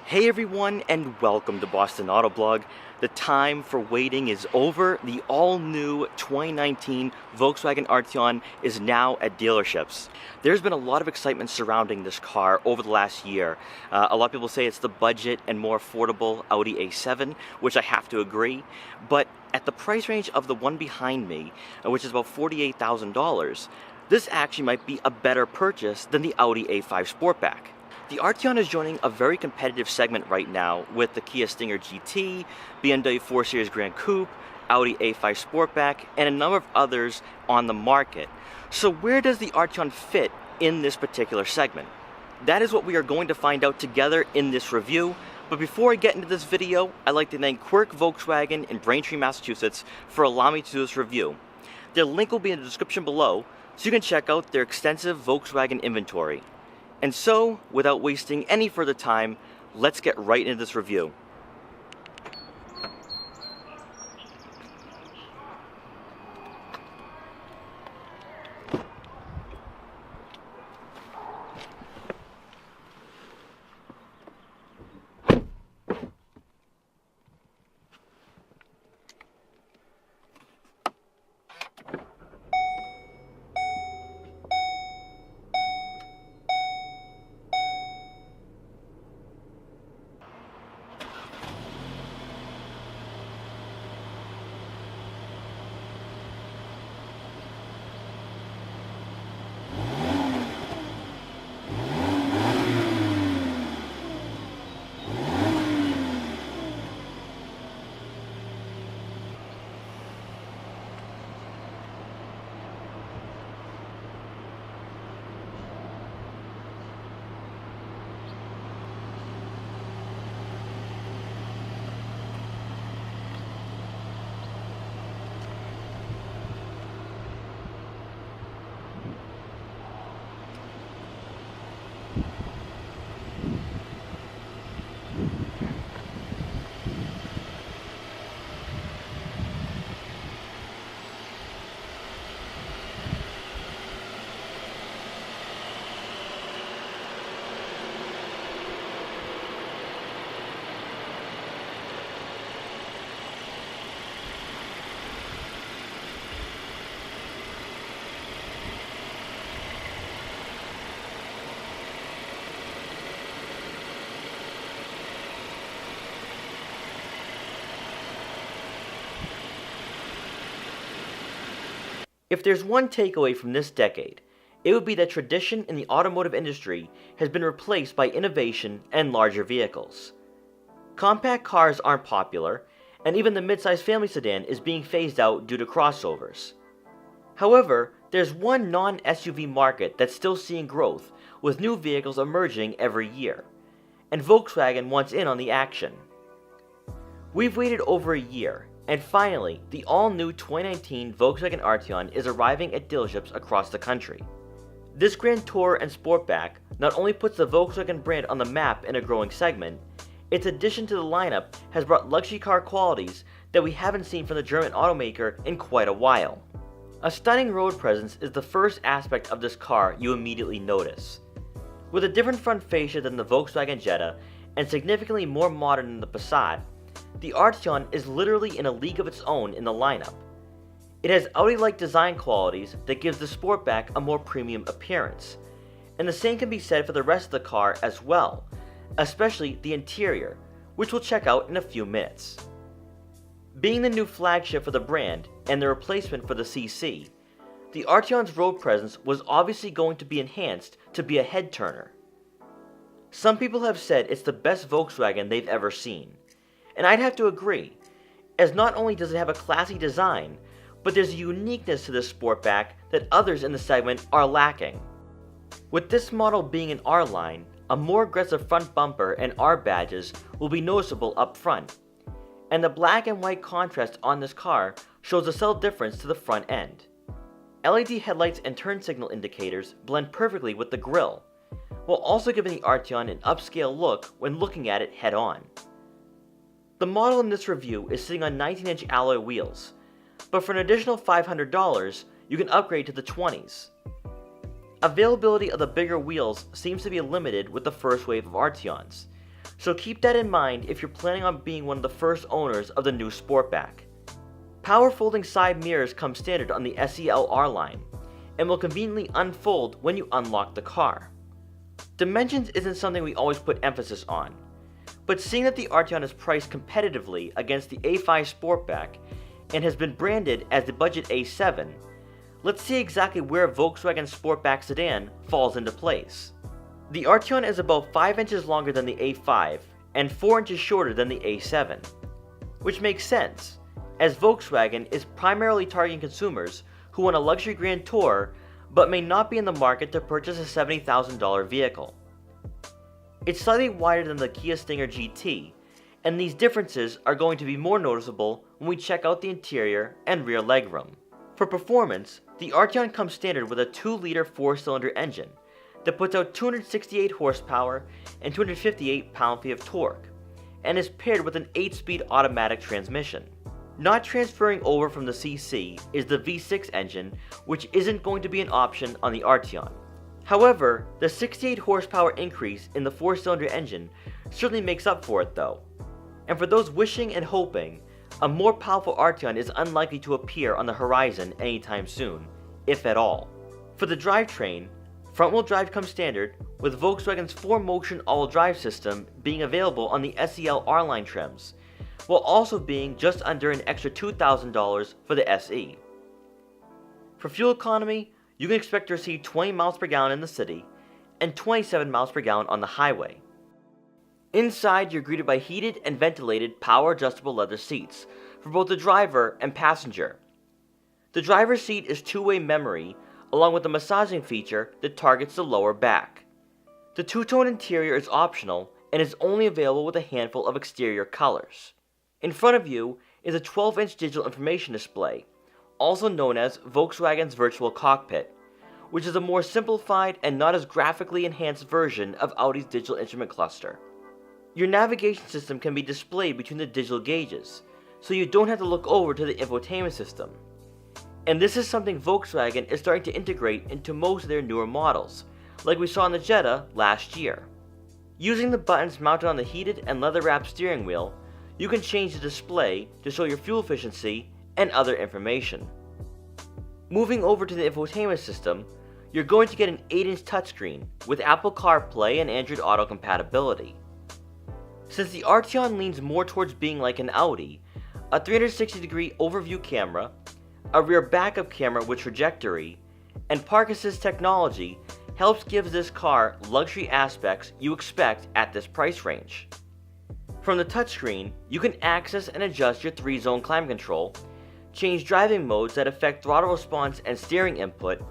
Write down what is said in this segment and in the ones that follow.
Hey everyone, and welcome to Boston Autoblog. The time for waiting is over. The all-new 2019 Volkswagen Arteon is now at dealerships. There's been a lot of excitement surrounding this car over the last year. A lot of people say it's the budget and more affordable Audi A7, which I have to agree. But at the price range of the one behind me, which is about $48,000, this actually might be a better purchase than the Audi A5 Sportback. The Arteon is joining a very competitive segment right now with the Kia Stinger GT, BMW 4 Series Grand Coupe, Audi A5 Sportback, and a number of others on the market. So where does the Arteon fit in this particular segment? That is what we are going to find out together in this review. But before I get into this video, I'd like to thank Quirk Volkswagen in Braintree, Massachusetts for allowing me to do this review. Their link will be in the description below, so you can check out their extensive Volkswagen inventory. And so, without wasting any further time, let's get right into this review. If there's one takeaway from this decade, it would be that tradition in the automotive industry has been replaced by innovation and larger vehicles. Compact cars aren't popular, and even the midsize family sedan is being phased out due to crossovers. However, there's one non-SUV market that's still seeing growth, with new vehicles emerging every year, and Volkswagen wants in on the action. We've waited over a year, and finally, the all-new 2019 Volkswagen Arteon is arriving at dealerships across the country. This Grand Tourer and Sportback not only puts the Volkswagen brand on the map in a growing segment, its addition to the lineup has brought luxury car qualities that we haven't seen from the German automaker in quite a while. A stunning road presence is the first aspect of this car you immediately notice. With a different front fascia than the Volkswagen Jetta and significantly more modern than the Passat, the Arteon is literally in a league of its own in the lineup. It has Audi-like design qualities that gives the Sportback a more premium appearance, and the same can be said for the rest of the car as well, especially the interior, which we'll check out in a few minutes. Being the new flagship for the brand and the replacement for the CC, the Arteon's road presence was obviously going to be enhanced to be a head-turner. Some people have said it's the best Volkswagen they've ever seen. And I'd have to agree, as not only does it have a classy design, but there's a uniqueness to this Sportback that others in the segment are lacking. With this model being an R line, a more aggressive front bumper and R badges will be noticeable up front, and the black and white contrast on this car shows a subtle difference to the front end. LED headlights and turn signal indicators blend perfectly with the grille, while also giving the Arteon an upscale look when looking at it head-on. The model in this review is sitting on 19-inch alloy wheels, but for an additional $500, you can upgrade to the 20s. Availability of the bigger wheels seems to be limited with the first wave of Arteons, so keep that in mind if you're planning on being one of the first owners of the new Sportback. Power folding side mirrors come standard on the SEL line, and will conveniently unfold when you unlock the car. Dimensions isn't something we always put emphasis on, but seeing that the Arteon is priced competitively against the A5 Sportback and has been branded as the budget A7, let's see exactly where a Volkswagen Sportback sedan falls into place. The Arteon is about 5 inches longer than the A5 and 4 inches shorter than the A7, which makes sense, as Volkswagen is primarily targeting consumers who want a luxury grand tour but may not be in the market to purchase a $70,000 vehicle. It's slightly wider than the Kia Stinger GT, and these differences are going to be more noticeable when we check out the interior and rear legroom. For performance, the Arteon comes standard with a 2-liter 4-cylinder engine that puts out 268 horsepower and 258 pound-feet of torque, and is paired with an 8-speed automatic transmission. Not transferring over from the CC is the V6 engine, which isn't going to be an option on the Arteon. However, the 68 horsepower increase in the 4-cylinder engine certainly makes up for it though. And for those wishing and hoping, a more powerful Arteon is unlikely to appear on the horizon anytime soon, if at all. For the drivetrain, front-wheel drive comes standard, with Volkswagen's 4Motion all-wheel drive system being available on the SEL R-Line trims, while also being just under an extra $2,000 for the SE. For fuel economy, you can expect to receive 20 miles per gallon in the city and 27 miles per gallon on the highway. Inside, you're greeted by heated and ventilated power-adjustable leather seats for both the driver and passenger. The driver's seat is two-way memory, along with a massaging feature that targets the lower back. The two-tone interior is optional and is only available with a handful of exterior colors. In front of you is a 12-inch digital information display, also known as Volkswagen's Virtual Cockpit, which is a more simplified and not as graphically enhanced version of Audi's digital instrument cluster. Your navigation system can be displayed between the digital gauges, so you don't have to look over to the infotainment system. And this is something Volkswagen is starting to integrate into most of their newer models, like we saw in the Jetta last year. Using the buttons mounted on the heated and leather-wrapped steering wheel, you can change the display to show your fuel efficiency and other information. Moving over to the infotainment system, you're going to get an 8-inch touchscreen with Apple CarPlay and Android Auto compatibility. Since the Arteon leans more towards being like an Audi, a 360-degree overview camera, a rear backup camera with trajectory, and park assist technology helps give this car luxury aspects you expect at this price range. From the touchscreen, you can access and adjust your 3-zone climate control, change driving modes that affect throttle response and steering input,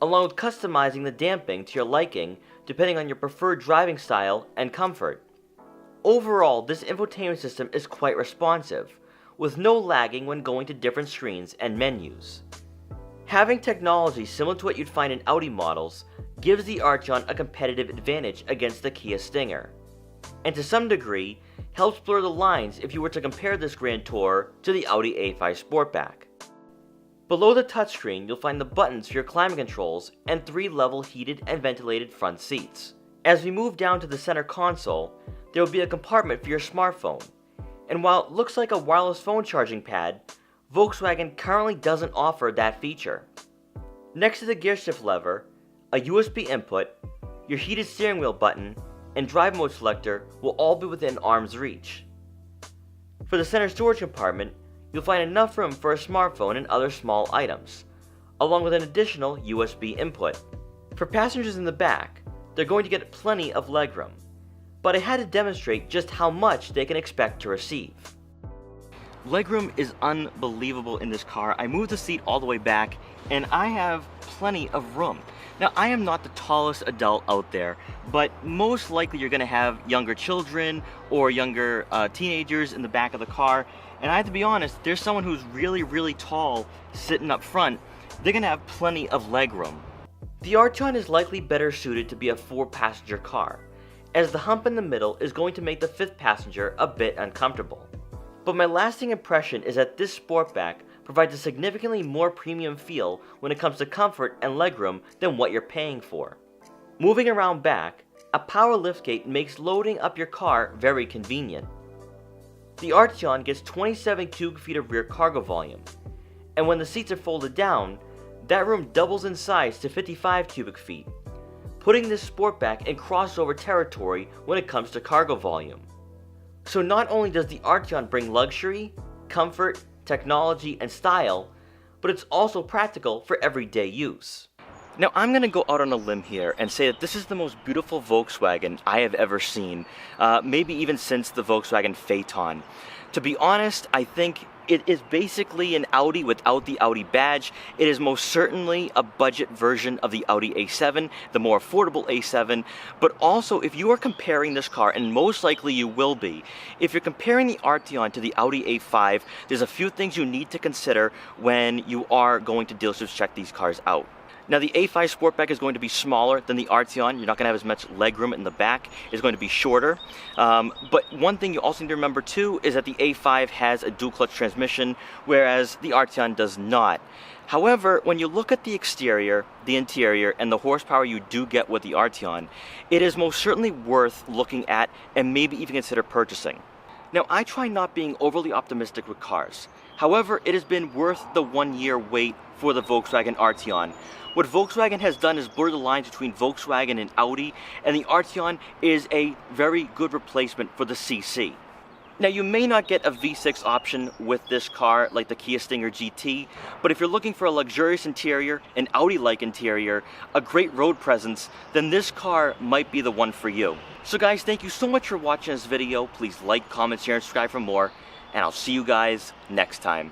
along with customizing the damping to your liking depending on your preferred driving style and comfort. Overall, this infotainment system is quite responsive, with no lagging when going to different screens and menus. Having technology similar to what you'd find in Audi models gives the Arteon a competitive advantage against the Kia Stinger, and to some degree, helps blur the lines if you were to compare this Grand Tour to the Audi A5 Sportback. Below the touchscreen, you'll find the buttons for your climate controls and 3-level heated and ventilated front seats. As we move down to the center console, there will be a compartment for your smartphone, and while it looks like a wireless phone charging pad, Volkswagen currently doesn't offer that feature. Next to the gear shift lever, a USB input, your heated steering wheel button, and drive mode selector will all be within arm's reach. For the center storage compartment, you'll find enough room for a smartphone and other small items, along with an additional USB input. For passengers in the back, they're going to get plenty of legroom, but I had to demonstrate just how much they can expect to receive. Legroom is unbelievable in this car. I moved the seat all the way back, and I have plenty of room. Now, I am not the tallest adult out there, but most likely you're going to have younger children or younger teenagers in the back of the car. And I have to be honest, there's someone who's really tall sitting up front. They're going to have plenty of legroom. The Arteon is likely better suited to be a 4-passenger car, as the hump in the middle is going to make the 5th passenger a bit uncomfortable. But my lasting impression is that this Sportback provides a significantly more premium feel when it comes to comfort and legroom than what you're paying for. Moving around back, a power liftgate makes loading up your car very convenient. The Arteon gets 27 cubic feet of rear cargo volume, and when the seats are folded down, that room doubles in size to 55 cubic feet, putting this Sportback in crossover territory when it comes to cargo volume. So not only does the Arteon bring luxury, comfort, technology, and style, but it's also practical for everyday use. Now I'm going to go out on a limb here and say that this is the most beautiful Volkswagen I have ever seen, maybe even since the Volkswagen Phaeton. To be honest, I think it is basically an Audi without the Audi badge. It is most certainly a budget version of the Audi A7, the more affordable A7, but also if you are comparing this car, and most likely you will be, if you're comparing the Arteon to the Audi A5, there's a few things you need to consider when you are going to dealerships check these cars out. Now the A5 Sportback is going to be smaller than the Arteon. You're not going to have as much legroom in the back. It's going to be shorter. But one thing you also need to remember too is that the A5 has a dual clutch transmission, whereas the Arteon does not. However, when you look at the exterior, the interior, and the horsepower you do get with the Arteon, it is most certainly worth looking at and maybe even consider purchasing. Now I try not being overly optimistic with cars. However, it has been worth the 1 year wait for the Volkswagen Arteon. What Volkswagen has done is blur the lines between Volkswagen and Audi, and the Arteon is a very good replacement for the CC. Now you may not get a V6 option with this car like the Kia Stinger GT, but if you're looking for a luxurious interior, an Audi-like interior, a great road presence, then this car might be the one for you. So guys, thank you so much for watching this video. Please like, comment, share, and subscribe for more, and I'll see you guys next time.